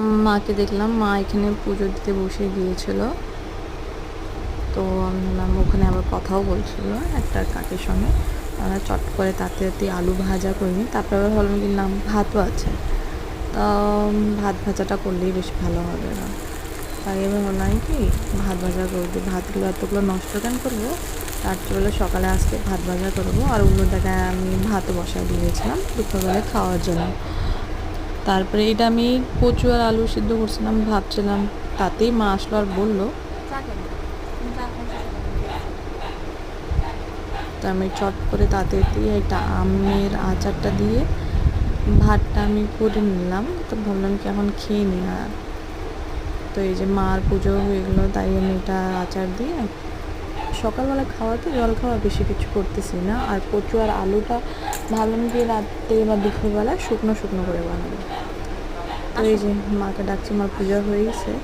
মাকে দেখলাম মা এখানে পুজো দিতে বসে গিয়েছিল। তো আমি ভাবলাম ওখানে আবার কথাও বলছিল একটা কাকের সঙ্গে। আমরা চট করে তাতে আলু ভাজা করিনি, তারপরে আবার ভাবলাম কি না ভাতও আছে, তা ভাত ভাজাটা করলেই বেশ ভালো হবে না। তাই এবার ভাবলাম কি ভাত ভাজা করবো, ভাতগুলো এতগুলো নষ্ট কেন করবো, তার চেয়ে সকালে আজকে ভাত ভাজা করবো। আর অন্য জায়গায় আমি ভাতও বসায় দিয়েছিলাম দুপুরবেলায় খাওয়ার জন্য। তারপরে এটা আমি কচু আর আলু সিদ্ধ করছিলাম, ভাবছিলাম তাতেই মা আসলো আর বললো। তো আমি চট করে তাতে দিয়ে একটা আমের আচারটা দিয়ে ভাতটা আমি করে নিলাম। তো ভাবলাম কি এখন খেয়ে নিই। আর তো এই যে মার পুজো হয়ে গেলো, তাই আমি এটা আচার দিয়ে সকালবেলা খাওয়াতে জল খাওয়া বেশি কিছু করতেছি না। আর কচু আর আলুটা ভাবলাম কি রাতে বা দুপুরবেলা শুকনো শুকনো করে বানাবো। তো এই যে মাকে ডাকছি, মার পুজো হয়ে গেছে।